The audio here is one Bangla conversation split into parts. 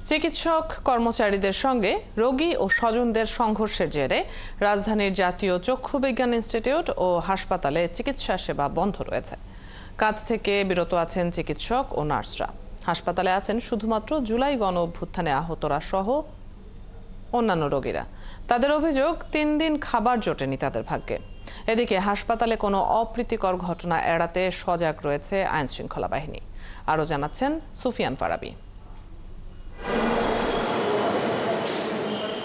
চিকিৎসক কর্মচারীদের সঙ্গে রোগী ও স্বজনদের সংঘর্ষের জেরে রাজধানীর জাতীয় চক্ষু বিজ্ঞান ইনস্টিটিউট ও হাসপাতালে চিকিৎসা সেবা বন্ধ রয়েছে। কাজ থেকে বিরত আছেন চিকিৎসক ও নার্সরা। হাসপাতালে আছেন শুধুমাত্র জুলাই গণ অভ্যুত্থানে আহতরা সহ অন্যান্য রোগীরা। তাদের অভিযোগ 3 দিন খাবার জোটেনি তাদের ভাগ্যে। এদিকে হাসপাতালে কোনো অপ্রীতিকর ঘটনা এড়াতে সজাগ রয়েছে আইনশৃঙ্খলা বাহিনী। আরও জানাচ্ছেন সুফিয়ান ফারাবি।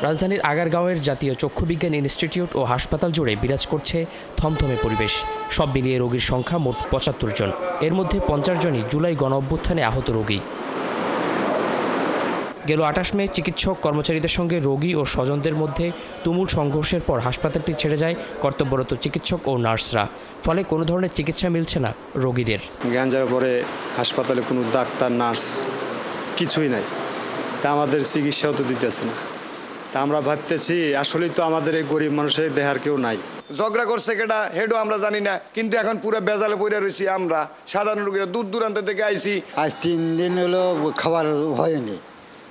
রাজধানীর আগারগাঁওয়ের জাতীয় চক্ষু বিজ্ঞান ইনস্টিটিউট ও হাসপাতাল জুড়ে বিরাজ করছে থমথমে পরিবেশ। সব মিলিয়ে রোগীর সংখ্যা মোট ৭৫ জন। এর মধ্যে ৫০ জনই জুলাই গণ অভ্যুত্থানে আহত রোগী। গেল ২৮ মে চিকিৎসক কর্মচারীদের সঙ্গে রোগী ও স্বজনদের মধ্যে তুমুল সংঘর্ষের পর হাসপাতালটি ছেড়ে যায় কর্তব্যরত চিকিৎসক ও নার্সরা। ফলে কোনো ধরনের চিকিৎসা মিলছে না রোগীদের। গ্যাঞ্জার পরে হাসপাতালে কোনো ডাক্তার নার্স কিছুই নাই, তা আমাদের চিকিৎসাও তো দিতেছে না। তা আমরা ভাবতেছি আসলেই তো আমাদের এই গরিব মানুষের দেহার কেউ নাই। ঝগড়া করছে কেটা হেডও আমরা জানি না, কিন্তু এখন পুরো বেজালে পড়ে রয়েছি আমরা সাধারণ রোগীরা। দূর দূরান্ত থেকে আইছি। আজ 3 দিন হলো খাবার হয়নি,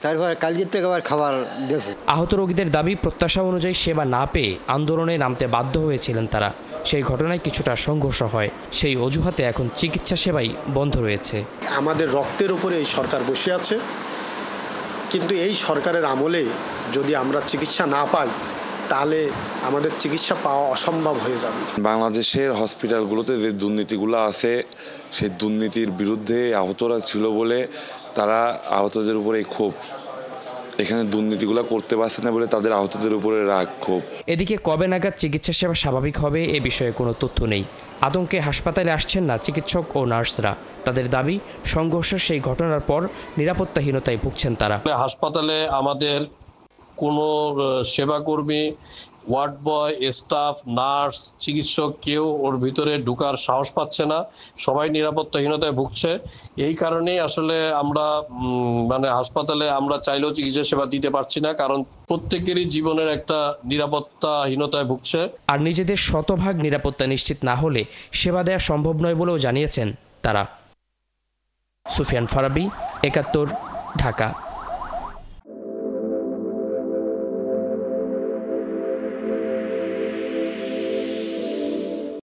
তারপর কালকের থেকে আবার খাবার দিয়েছে। আহত রোগীদের দাবি, প্রত্যাশা অনুযায়ী সেবা না পেয়ে আন্দোলনে নামতে বাধ্য হয়েছিলেন তারা। সেই ঘটনায় কিছুটা সংঘর্ষ হয়। সেই অজুহাতে এখন চিকিৎসা সেবাই বন্ধ রয়েছে। আমাদের রক্তের উপরে এই সরকার বসে আছে, কিন্তু এই সরকারের আমলে যদি আমরা চিকিৎসা না পাই তাহলে আমাদের চিকিৎসা পাওয়া অসম্ভব হয়ে যাবে। বাংলাদেশের হসপিটালগুলোতে যে দুর্নীতিগুলো আছে, সেই দুর্নীতির বিরুদ্ধে আহতরা ছিল বলে তারা আহতদের উপরে ক্ষোভ, এখানে দুর্নীতিগুলো করতে পারছে না বলে তাদের আহতদের উপরে রাগ ক্ষোভ। এদিকে কবে নাগাদ চিকিৎসা সেবা স্বাভাবিক হবে এ বিষয়ে কোনো তথ্য নেই। আতঙ্কে হাসপাতালে আসছেন না চিকিৎসক ও নার্সরা। তাদের দাবি, সংঘর্ষের সেই ঘটনার পর নিরাপত্তাহীনতায় ভুগছেন তারা। হাসপাতালে আমাদের কোনো সেবাকর্মী, ওয়ার্ড বয়, স্টাফ, নার্স, চিকিৎসক কেউ ওর ভিতরে ঢুকার সাহস পাচ্ছে না। সবাই নিরাপত্তাহীনতায় ভুগছে। এই কারণেই আসলে আমরা হাসপাতালে আমরা চাইলেও চিকিৎসা সেবা দিতে পারছি না, কারণ প্রত্যেকেরই জীবনের একটা নিরাপত্তাহীনতায় ভুগছে। আর নিজেদের শতভাগ নিরাপত্তা নিশ্চিত না হলে সেবা দেওয়া সম্ভব নয় বলেও জানিয়েছেন তারা। সুফিয়ান ফারাবি, ৭১, ঢাকা।